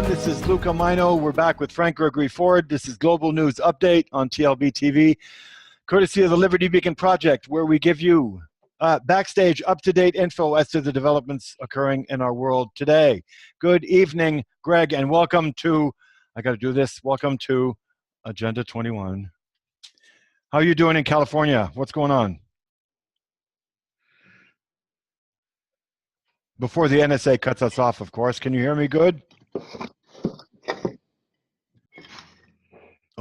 This is Luca Majno. We're back with Frank Gregory Ford. This is Global News Update on TLBTV, courtesy of the Liberty Beacon Project, where we give you backstage, up-to-date info as to the developments occurring in our world today. Good evening, Greg, and welcome to, I got to do this, welcome to Agenda 21. How are you doing in California? What's going on? Before the NSA cuts us off, of course. Can you hear me good?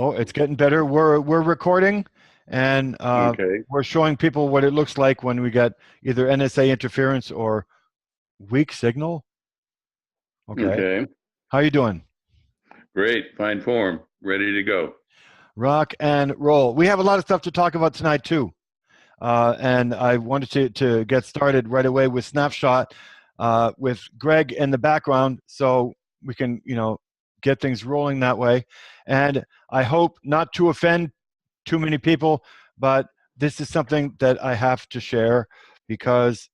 Oh, it's getting better. We're recording, and we're showing people what it looks like when we get either NSA interference or weak signal. Okay. How you doing? Great. Fine form. Ready to go. Rock and roll. We have a lot of stuff to talk about tonight, too. And I wanted to get started right away with Snapshot with Greg in the background so we can, get things rolling that way. And I hope not to offend too many people, but this is something that I have to share because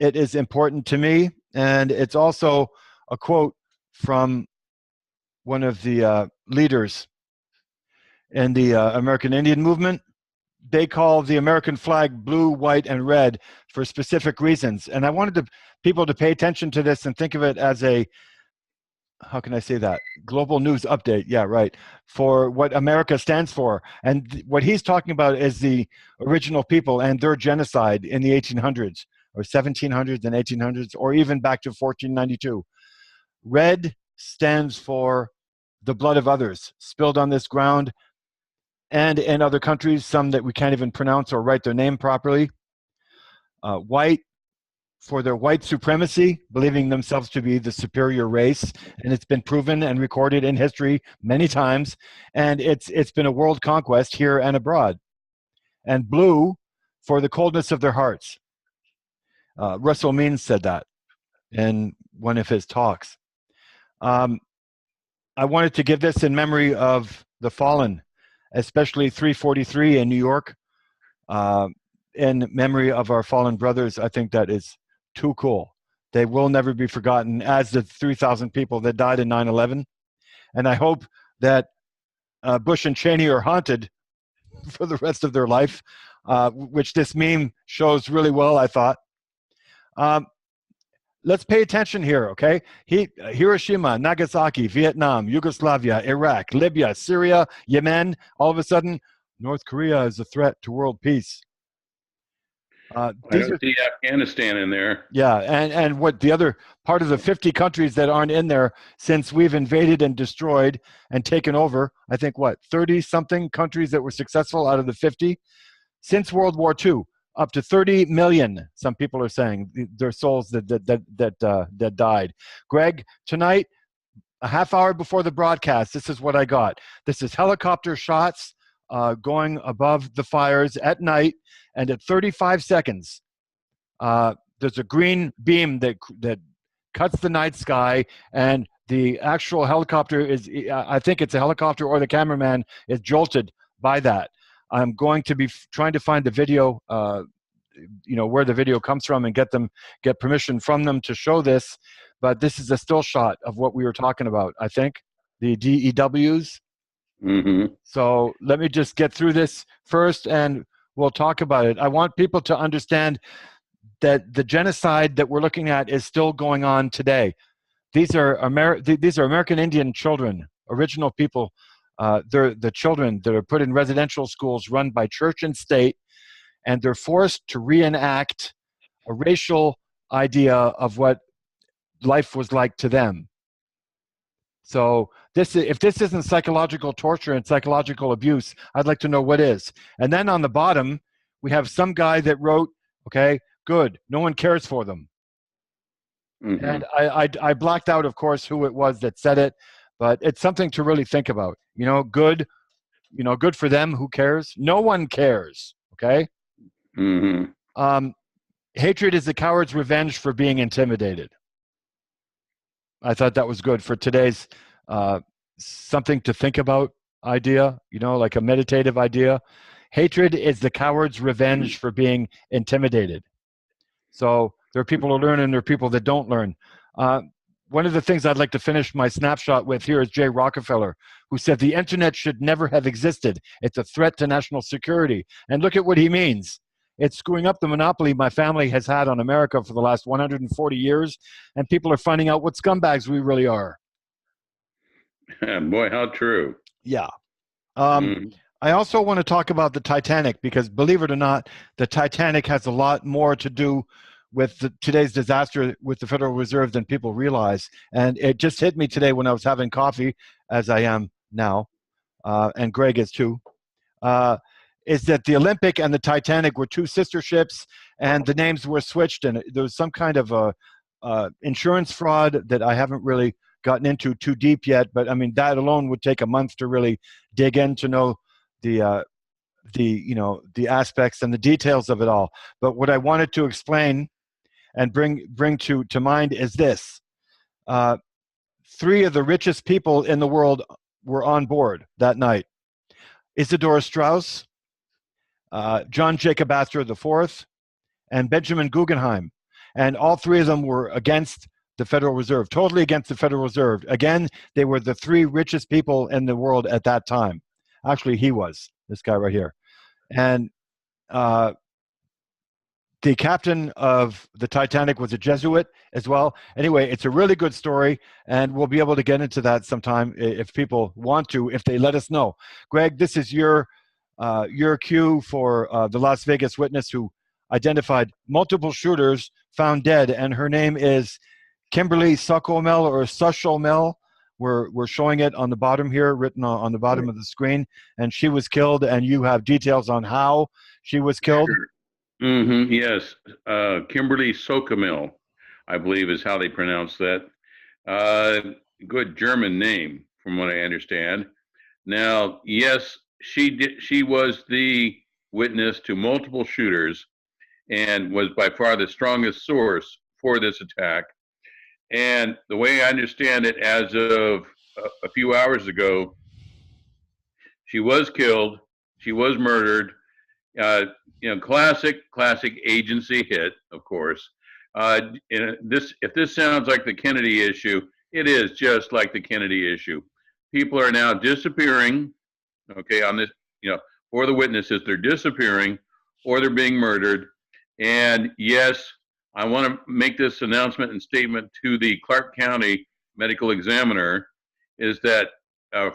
it is important to me. And it's also a quote from one of the leaders in the American Indian movement. They call the American flag blue, white, and red for specific reasons. And I wanted people to pay attention to this and think of it as a, how can I say that? Global news update. Yeah, right. For what America stands for. And what he's talking about is the original people and their genocide in the 1800s or 1700s and 1800s, or even back to 1492. Red stands for the blood of others spilled on this ground and in other countries, some that we can't even pronounce or write their name properly. White for their white supremacy, believing themselves to be the superior race, and it's been proven and recorded in history many times, and it's been a world conquest here and abroad. And blue for the coldness of their hearts. Russell Means said that in one of his talks. I wanted to give this in memory of the fallen, especially 343 in New York, in memory of our fallen brothers. I think that is too cool. They will never be forgotten, as the 3,000 people that died in 9/11. And I hope that Bush and Cheney are haunted for the rest of their life, which this meme shows really well, I thought. Let's pay attention here, okay? Hiroshima, Nagasaki, Vietnam, Yugoslavia, Iraq, Libya, Syria, Yemen. All of a sudden, North Korea is a threat to world peace. I don't see Afghanistan in there. Yeah, and what the other part of the 50 countries that aren't in there since we've invaded and destroyed and taken over, I think, 30-something countries that were successful out of the 50 since World War II. Up to 30 million, some people are saying, their souls that died. Greg, tonight, a half hour before the broadcast, this is what I got. This is helicopter shots going above the fires at night, and at 35 seconds, there's a green beam that cuts the night sky, and the actual helicopter is, I think it's a helicopter or the cameraman is jolted by that. I'm going to be trying to find the video, where the video comes from, and get permission from them to show this. But this is a still shot of what we were talking about, I think, the DEWs. Mm-hmm. So let me just get through this first, and we'll talk about it. I want people to understand that the genocide that we're looking at is still going on today. These are American Indian children, original people. They're the children that are put in residential schools run by church and state, and they're forced to reenact a racial idea of what life was like to them. So if this isn't psychological torture and psychological abuse, I'd like to know what is. And then on the bottom, we have some guy that wrote, okay, good, no one cares for them. Mm-hmm. And I blacked out, of course, who it was that said it, but it's something to really think about. Good for them, who cares? No one cares, okay? Mm-hmm. Hatred is the coward's revenge for being intimidated. I thought that was good for today's something to think about idea, like a meditative idea. Hatred is the coward's revenge for being intimidated. So there are people who learn and there are people that don't learn. one of the things I'd like to finish my snapshot with here is Jay Rockefeller, who said the internet should never have existed. It's a threat to national security. And look at what he means. It's screwing up the monopoly my family has had on America for the last 140 years, and people are finding out what scumbags we really are. Boy, how true. Yeah. I also want to talk about the Titanic, because believe it or not, the Titanic has a lot more to do with today's disaster with the Federal Reserve than people realize. And it just hit me today when I was having coffee, as I am now, and Greg is too, is that the Olympic and the Titanic were two sister ships, and the names were switched, and there was some kind of insurance fraud that I haven't really gotten into too deep yet. But I mean, that alone would take a month to really dig in to know the aspects and the details of it all. But what I wanted to explain and bring to mind is this: 3 of the richest people in the world were on board that night: Isidor Straus, John Jacob Astor IV, and Benjamin Guggenheim. And all 3 of them were against the Federal Reserve, totally against the Federal Reserve. Again, they were the 3 richest people in the world at that time. Actually, he was, this guy right here. And the captain of the Titanic was a Jesuit as well. Anyway, it's a really good story, and we'll be able to get into that sometime if people want to, if they let us know. Greg, this is your cue for the Las Vegas witness who identified multiple shooters found dead, and her name is Kimberly Suckomel or Sushomel. We're showing it on the bottom here, written on the bottom of the screen, and she was killed, and you have details on how she was killed. Sure. Yes, Kimberly Suckomel, I believe is how they pronounce that. Good German name, from what I understand. Now, yes, she was the witness to multiple shooters and was by far the strongest source for this attack. And the way I understand it, as of a few hours ago, she was killed, she was murdered. Classic agency hit, of course. If this sounds like the Kennedy issue, it is just like the Kennedy issue. People are now disappearing, okay, on this, or the witnesses, they're disappearing or they're being murdered. And yes, I want to make this announcement and statement to the Clark County medical examiner, is that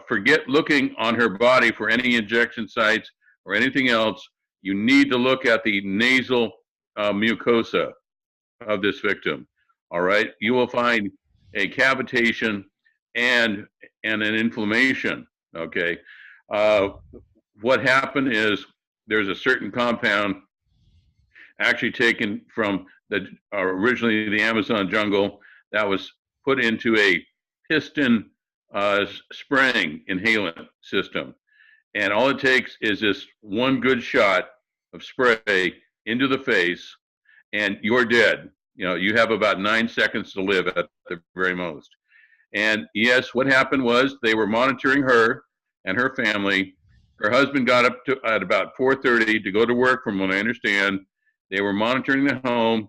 forget looking on her body for any injection sites or anything else. You need to look at the nasal mucosa of this victim. All right, you will find a cavitation and an inflammation. Okay, what happened is there's a certain compound actually taken from originally the Amazon jungle that was put into a piston spraying inhalant system. And all it takes is this one good shot of spray into the face, and you're dead. You have about 9 seconds to live at the very most. And yes, what happened was they were monitoring her and her family. Her husband got up at about 4:30 to go to work, from what I understand. They were monitoring the home.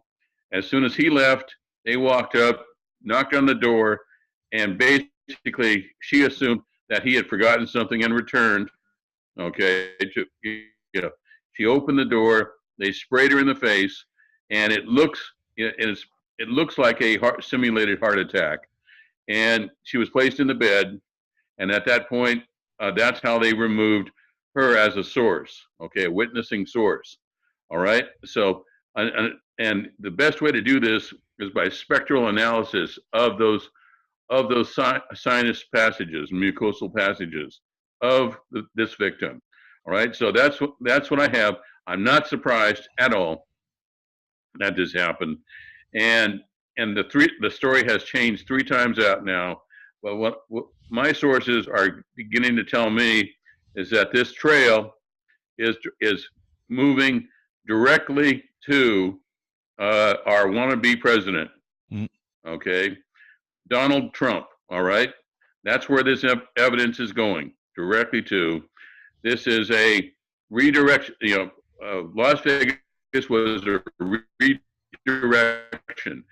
As soon as he left, they walked up, knocked on the door, and basically she assumed that he had forgotten something and returned. Okay, she opened the door. They sprayed her in the face, and it looks like a simulated heart attack. And she was placed in the bed, and at that point, that's how they removed her as a source. Okay, a witnessing source. All right. So, and the best way to do this is by spectral analysis of those sinus passages, mucosal passages of this victim. All right, so that's what I have. I'm not surprised at all that this happened, and the story has changed 3 times out now. But what my sources are beginning to tell me is that this trail is moving directly to our wannabe president. Okay, Donald Trump. All right, that's where this evidence is going directly to. This is a redirection. Las Vegas was a redirection.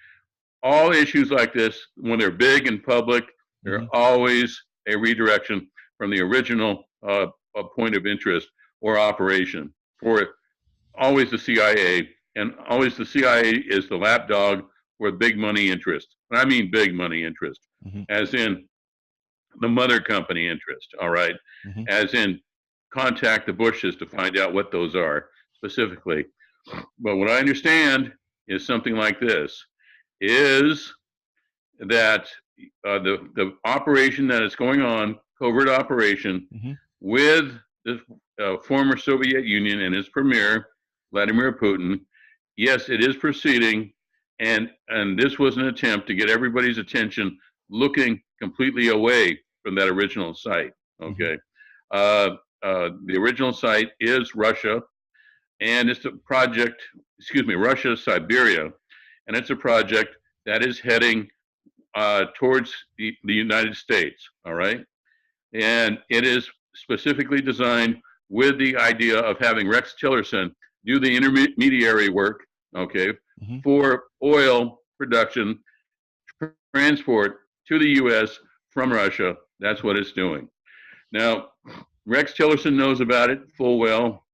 all issues like this, when they're big and public, they're always a redirection from the original point of interest or operation for always the CIA, and always the CIA is the lapdog for big money interest. And I mean big money interest, as in the mother company interest, all right? As in contact the Bushes to find out what those are specifically. But what I understand is something like this, is that the operation that is going on, covert operation, with the former Soviet Union and its premier, Vladimir Putin, yes, it is proceeding, and this was an attempt to get everybody's attention looking completely away from that original site, okay? The original site is Russia, and it's a project, Russia, Siberia, and it's a project that is heading towards the United States, all right? And it is specifically designed with the idea of having Rex Tillerson do the intermediary work, okay, for oil production, transport to the U.S. from Russia. That's what it's doing. Now, Rex Tillerson knows about it full well.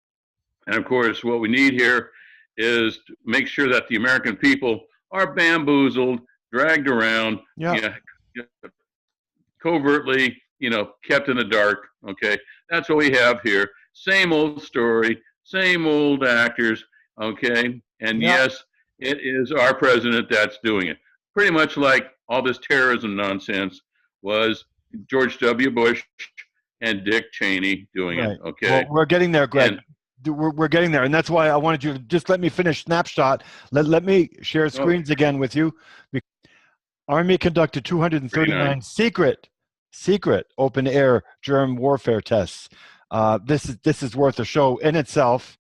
And of course, what we need here is to make sure that the American people are bamboozled, dragged around, covertly, kept in the dark, okay? That's what we have here. Same old story, same old actors, okay? And yes, it is our president that's doing it. Pretty much like all this terrorism nonsense was George W. Bush and Dick Cheney doing it, okay? Well, we're getting there, Greg. We're getting there, and that's why I wanted you to just let me finish Snapshot. Let me share screens again with you. Army conducted 239 secret open-air germ warfare tests. This is worth a show in itself,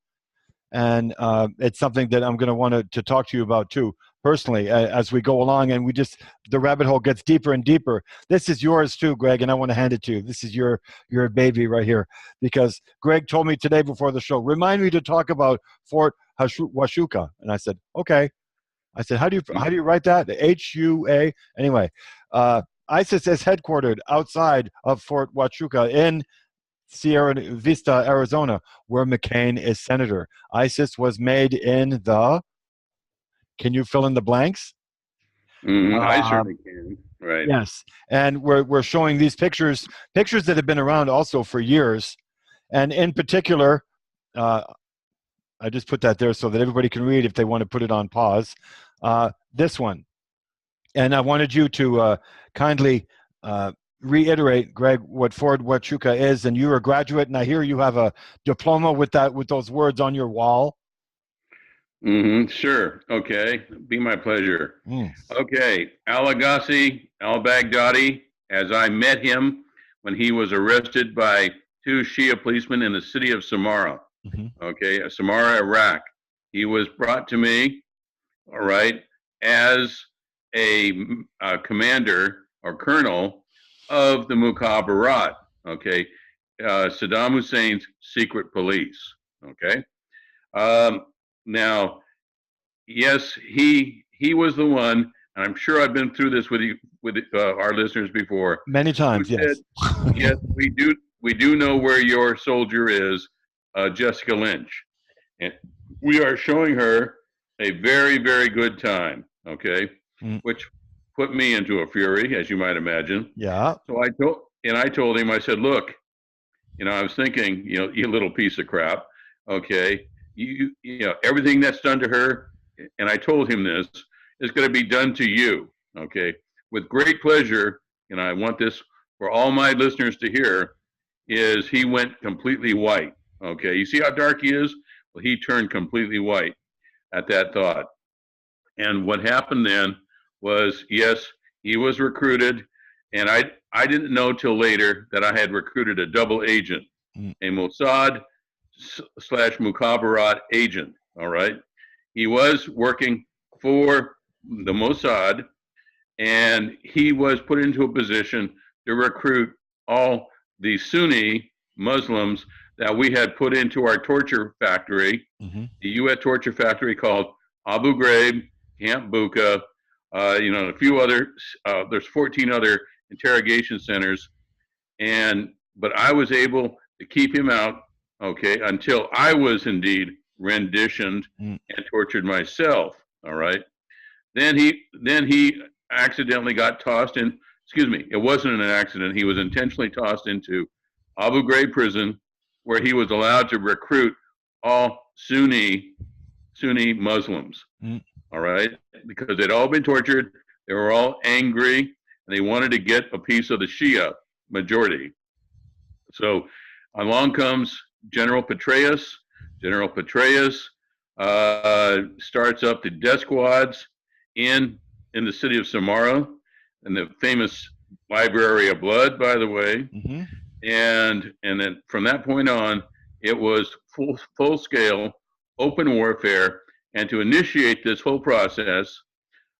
and it's something that I'm going to want to talk to you about too, personally, as we go along, and the rabbit hole gets deeper and deeper. This is yours too, Greg, and I want to hand it to you. This is your baby right here, because Greg told me today before the show, remind me to talk about Fort Huachuca, and I said, okay. I said, how do you write that? H-U-A. Anyway, ISIS is headquartered outside of Fort Huachuca in Sierra Vista, Arizona, where McCain is senator. ISIS was made in the, can you fill in the blanks? I certainly can. Right. Yes, and we're showing these pictures that have been around also for years, and in particular, I just put that there so that everybody can read if they want to put it on pause. This one, and I wanted you to kindly reiterate, Greg, what Fort Huachuca is, and you're a graduate, and I hear you have a diploma with those words on your wall. Sure. Okay. Be my pleasure. Okay. Al-Agassi al-Baghdadi, as I met him when he was arrested by 2 Shia policemen in the city of Samarra. Okay. Samarra, Iraq. He was brought to me, all right, as a commander or colonel of the Mukhabarat, okay, Saddam Hussein's secret police, okay. Now, yes, he was the one, and I'm sure I've been through this with our listeners before. Many times, yes. Yes, we do know where your soldier is, Jessica Lynch, and we are showing her a very, very good time, okay, which put me into a fury, as you might imagine. Yeah. So I told him, I said, look, I was thinking, you little piece of crap, okay, you know, everything that's done to her, and I told him this, is going to be done to you, okay, with great pleasure, and I want this for all my listeners to hear, is he went completely white, okay. You see how dark he is? Well, he turned completely white at that thought. And what happened then was, yes, he was recruited, and I didn't know till later that I had recruited a double agent, a Mossad / Mukhabarat agent, all right? He was working for the Mossad, and he was put into a position to recruit all the Sunni Muslims that we had put into our torture factory, the U.S. torture factory called Abu Ghraib, Camp Bucca, a few other, there's 14 other interrogation centers. But I was able to keep him out, okay, until I was indeed renditioned and tortured myself, all right? Then he accidentally got tossed in, excuse me, it wasn't an accident. He was intentionally tossed into Abu Ghraib prison, where he was allowed to recruit all Sunni Muslims, all right? Because they'd all been tortured, they were all angry, and they wanted to get a piece of the Shia majority. So along comes General Petraeus. General Petraeus starts up the death squads in the city of Samara, and the famous Library of Blood, by the way. And then from that point on, it was full scale open warfare. And to initiate this whole process,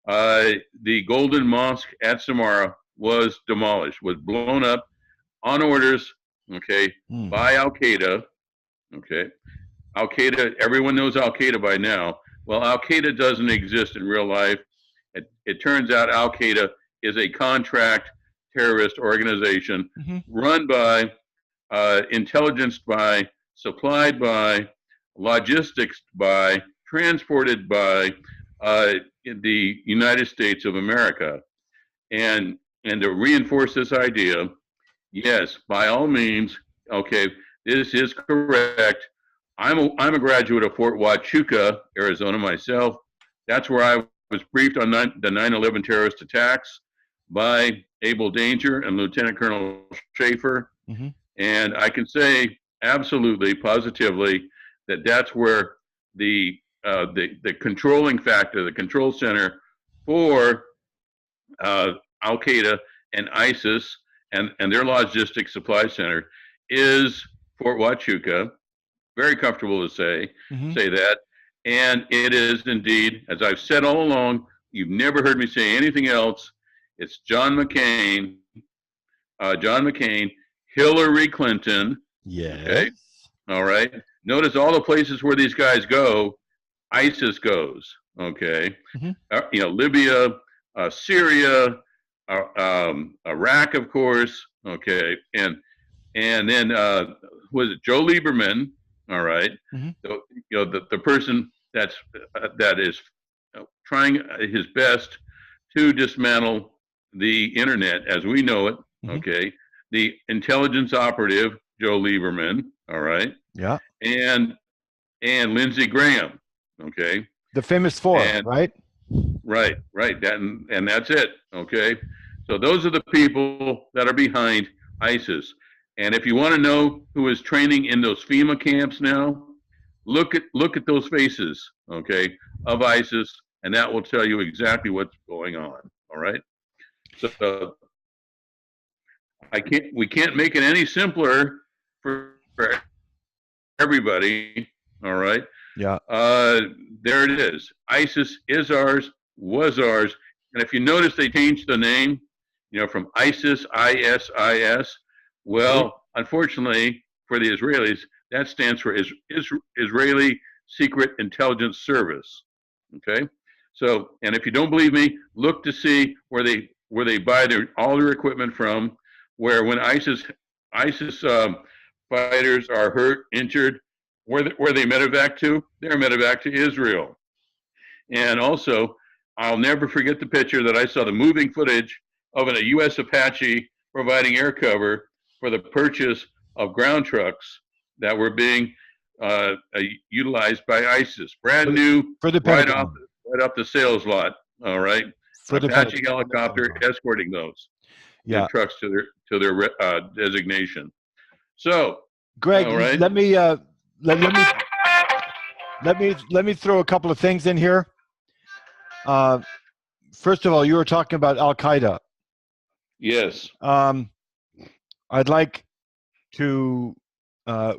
the Golden Mosque at Samara was demolished, was blown up on orders, okay, by Al Qaeda. Okay, Al Qaeda. Everyone knows Al Qaeda by now. Well, Al Qaeda doesn't exist in real life. It turns out Al Qaeda is a contract terrorist organization run by, intelligenced by, supplied by, logistics by, transported by the United States of America. And to reinforce this idea, yes, by all means, okay, this is correct. I'm a graduate of Fort Huachuca, Arizona myself. That's where I was briefed on the 9/11 terrorist attacks by Abel Danger and Lieutenant Colonel Schaefer. And I can say absolutely, positively, that that's where the controlling factor, the control center for Al Qaeda and ISIS and their logistics supply center is Fort Huachuca. Very comfortable to say that. And it is indeed, as I've said all along, you've never heard me say anything else. It's John McCain, Hillary Clinton. Yes. Okay. All right. Notice all the places where these guys go, ISIS goes. Okay. Libya, Syria, Iraq, of course. Okay. And then was it Joe Lieberman? All right. So, the person that is trying his best to dismantle the internet as we know it. Okay. The intelligence operative, Joe Lieberman. All right. Yeah. And Lindsey Graham. Okay. The famous four, right? Right. And that's it. Okay. So those are the people that are behind ISIS. And if you want to know who is training in those FEMA camps now, look at those faces, okay, of ISIS, and that will tell you exactly what's going on. All right. So we can't make it any simpler for everybody. All right. Yeah. There it is. ISIS is ours, was ours, and if you notice, they changed the name, from ISIS, ISIS. Well, unfortunately for the Israelis, that stands for Israeli Secret Intelligence Service. Okay, so, and if you don't believe me, look to see where they buy all their equipment from. Where when ISIS fighters are hurt, injured, where they medevac to? They're medevac to Israel. And also, I'll never forget the picture that I saw, the moving footage of a U.S. Apache providing air cover for the purchase of ground trucks that were being utilized by ISIS. Brand new, for the right off the sales lot. All right, for Apache helicopter escorting those trucks to their designation. So, Greg, all right. let me throw a couple of things in here. First of all, you were talking about Al Qaeda. Yes. I'd like to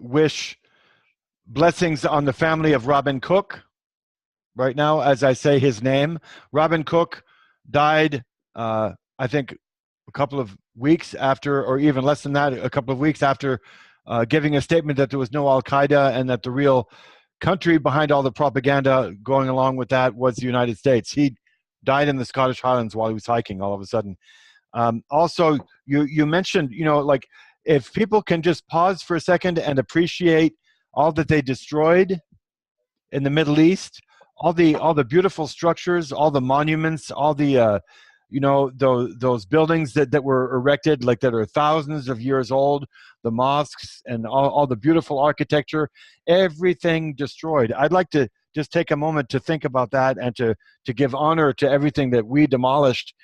wish blessings on the family of Robin Cook right now, as I say his name. Robin Cook died, I think, a couple of weeks after, or even less than that, a couple of weeks after giving a statement that there was no Al Qaeda and that the real country behind all the propaganda going along with that was the United States. He died in the Scottish Highlands while he was hiking all of a sudden. Also, you mentioned, like if people can just pause for a second and appreciate all that they destroyed in the Middle East, all the beautiful structures, all the monuments, all the those buildings that were erected, like that are thousands of years old, the mosques and all the beautiful architecture, everything destroyed. I'd like to just take a moment to think about that and to give honor to everything that we demolished,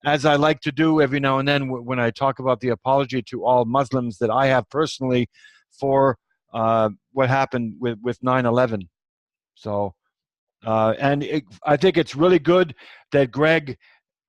as I like to do every now and then when I talk about the apology to all Muslims that I have personally for what happened with 9/11. So, I think it's really good that Greg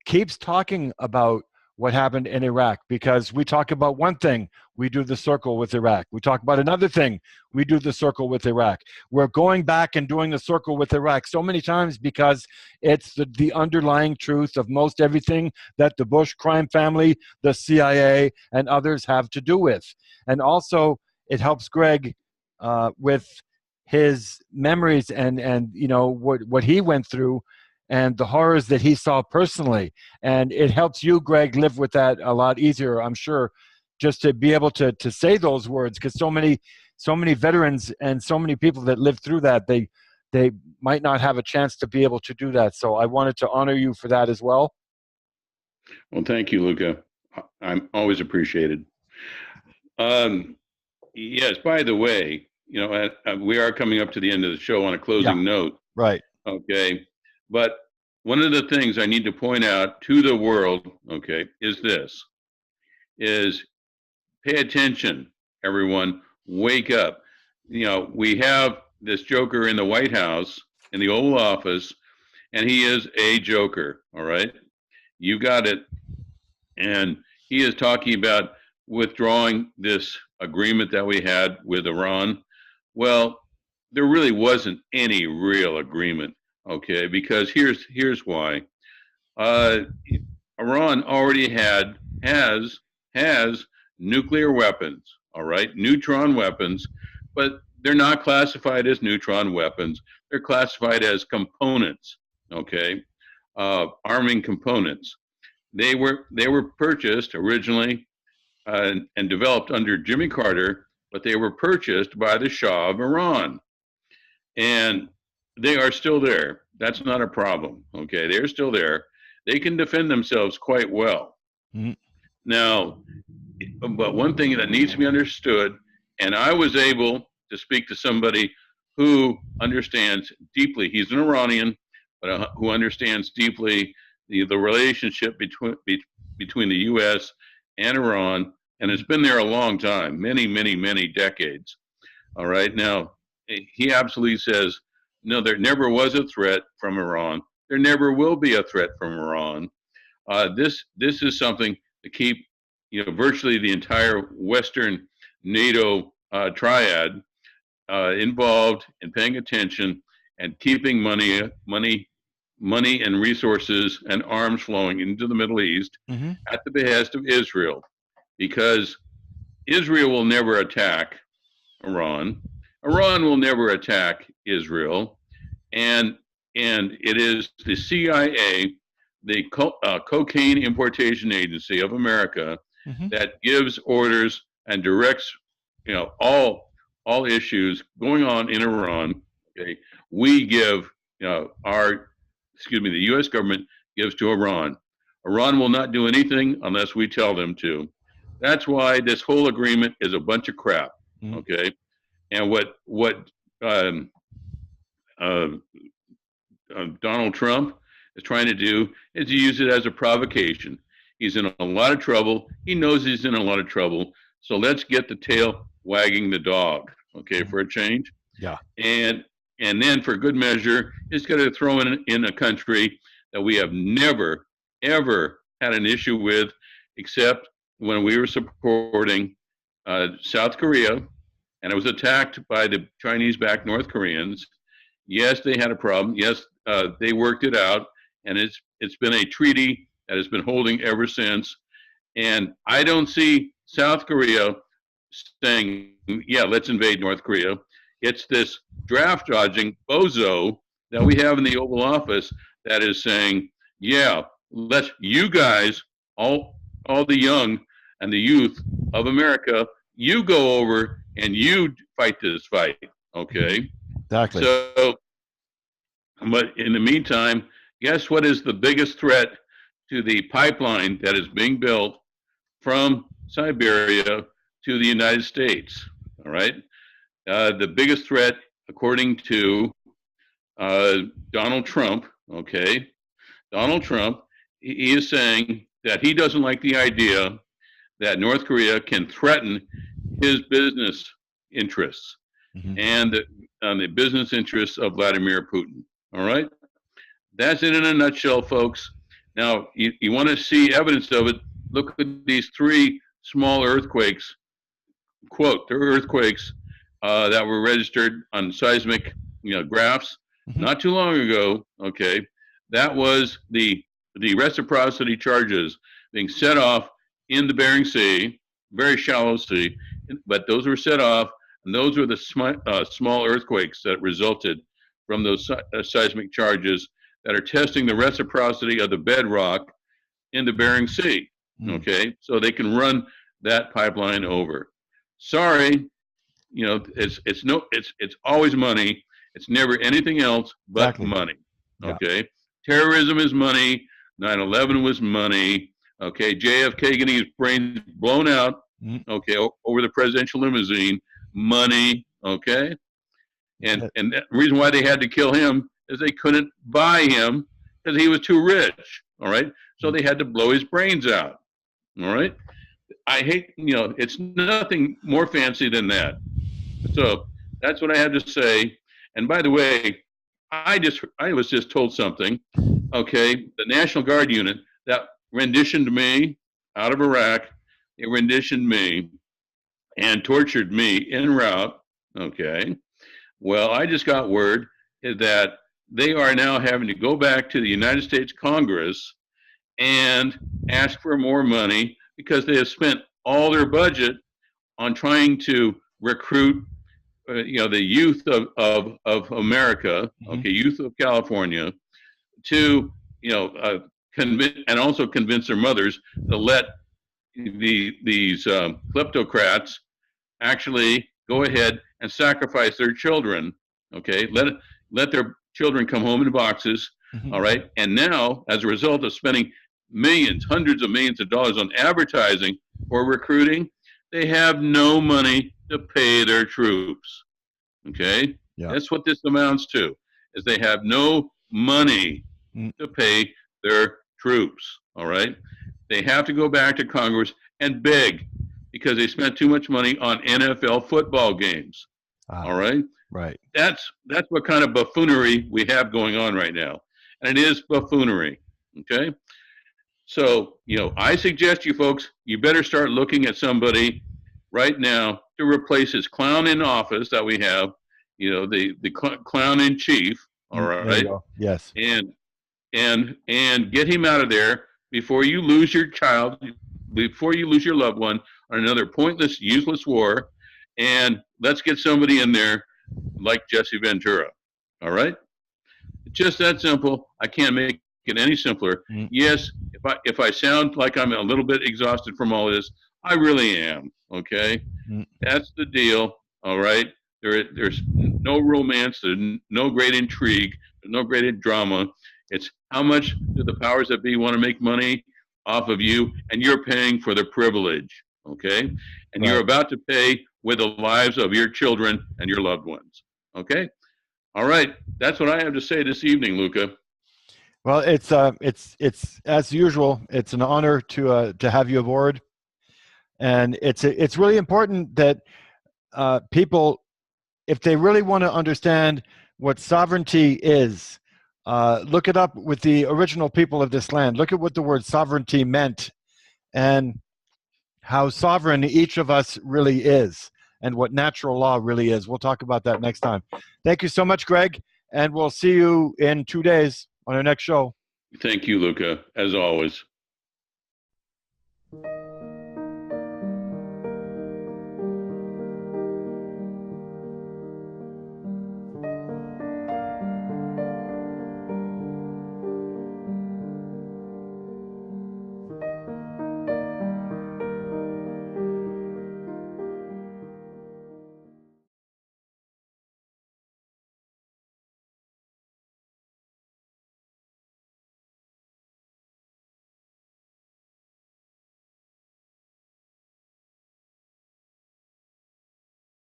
keeps talking about what happened in Iraq, because we talk about one thing, we do the circle with Iraq. We talk about another thing, we do the circle with Iraq. We're going back and doing the circle with Iraq so many times because it's the underlying truth of most everything that the Bush crime family, the CIA, and others have to do with. And also, it helps Greg with his memories and what he went through and the horrors that he saw personally. And it helps you, Greg, live with that a lot easier, I'm sure, just to be able to say those words, because so many veterans and so many people that lived through that, they might not have a chance to be able to do that. So I wanted to honor you for that as well. Well, thank you, Luca. I'm always appreciated. Yes, by the way, we are coming up to the end of the show on a closing note. Right. Okay. But one of the things I need to point out to the world, okay, is pay attention, everyone, wake up. We have this joker in the White House, in the Oval Office, and he is a joker, all right? You got it. And he is talking about withdrawing this agreement that we had with Iran. Well, there really wasn't any real agreement. Okay, because here's why. Iran already has nuclear weapons, all right, neutron weapons, but they're not classified as neutron weapons. They're classified as components, okay, arming components. They were purchased originally and developed under Jimmy Carter, but they were purchased by the Shah of Iran, and they are still there. That's not a problem. Okay, they're still there. They can defend themselves quite well. Mm-hmm. Now, but one thing that needs to be understood, and I was able to speak to somebody who understands deeply, he's an Iranian, but who understands deeply the relationship between the U.S. and Iran, and it's been there a long time, many, many, many decades. All right, now, he absolutely says, no, there never was a threat from Iran. There never will be a threat from Iran. This is something to keep, virtually the entire Western NATO triad involved in paying attention and keeping money and resources and arms flowing into the Middle East at the behest of Israel, because Israel will never attack Iran. Iran will never attack Israel, and it is the CIA, the Cocaine Importation Agency of America, that gives orders and directs, all issues going on in Iran. Okay, we give, the U.S. government gives to Iran. Iran will not do anything unless we tell them to. That's why this whole agreement is a bunch of crap. Okay. And what Donald Trump is trying to do is to use it as a provocation. He's in a lot of trouble. He knows he's in a lot of trouble. So let's get the tail wagging the dog, okay, for a change. Yeah. And then for good measure, he's going to throw in a country that we have never, ever had an issue with, except when we were supporting South Korea, and it was attacked by the Chinese-backed North Koreans. Yes, they had a problem. Yes, they worked it out, and it's been a treaty that has been holding ever since. And I don't see South Korea saying, yeah, let's invade North Korea. It's this draft dodging bozo that we have in the Oval Office that is saying, yeah, let's you guys, all the young and the youth of America, you go over and you fight this fight. Okay. Exactly. So, but in the meantime, guess what is the biggest threat to the pipeline that is being built from Siberia to the United States? All right. The biggest threat, according to Donald Trump, okay, Donald Trump, he is saying that he doesn't like the idea that North Korea can threaten his business interests and the business interests of Vladimir Putin. All right? That's it in a nutshell, folks. Now, you want to see evidence of it, look at these 3 small earthquakes, quote, they're earthquakes that were registered on seismic graphs not too long ago, okay? That was the reciprocity charges being set off in the Bering Sea, very shallow sea, but those were set off, and those were the small earthquakes that resulted from those seismic charges that are testing the reciprocity of the bedrock in the Bering Sea. Okay, so they can run that pipeline over. Sorry, it's always money. It's never anything else but money. Okay, terrorism is money. 9/11 was money. Okay, JFK getting his brains blown out. Okay, over the presidential limousine, money. Okay, and the reason why they had to kill him is they couldn't buy him because he was too rich. All right, so they had to blow his brains out. All right, I hate it's nothing more fancy than that. So that's what I have to say. And by the way, I was just told something. Okay, the National Guard unit that renditioned me out of Iraq, they renditioned me and tortured me en route. Okay, well, I just got word that they are now having to go back to the United States Congress and ask for more money because they have spent all their budget on trying to recruit the youth of America, okay, youth of California, to convince and also convince their mothers to let these kleptocrats actually go ahead and sacrifice their children. Okay, let their children come home in boxes. All right, and now as a result of spending millions, hundreds of millions of dollars on advertising for recruiting, they have no money to pay their troops. Okay, that's what this amounts to, is they have no money to pay their troops. All right, they have to go back to Congress and beg because they spent too much money on NFL football games. All right, that's what kind of buffoonery we have going on right now, and it is buffoonery. Okay, so I suggest you folks, you better start looking at somebody right now to replace his clown in office that we have, the clown in chief. All right, yes, and get him out of there before you lose your child, before you lose your loved one on another pointless, useless war. And let's get somebody in there like Jesse Ventura. All right, just that simple. I can't make it any simpler. Yes, if I sound like I'm a little bit exhausted from all this, I really am. Okay, that's the deal. All right, there's no romance, there's no great intrigue, there's no great drama. It's how much do the powers that be want to make money off of you, and you're paying for the privilege. Okay, and you're about to pay with the lives of your children and your loved ones. Okay, all right, that's what I have to say this evening, Luca. Well, it's as usual. It's an honor to have you aboard. And it's really important that people, if they really want to understand what sovereignty is, look it up with the original people of this land. Look at what the word sovereignty meant and how sovereign each of us really is and what natural law really is. We'll talk about that next time. Thank you so much, Greg, and we'll see you in 2 days on our next show. Thank you, Luca, as always.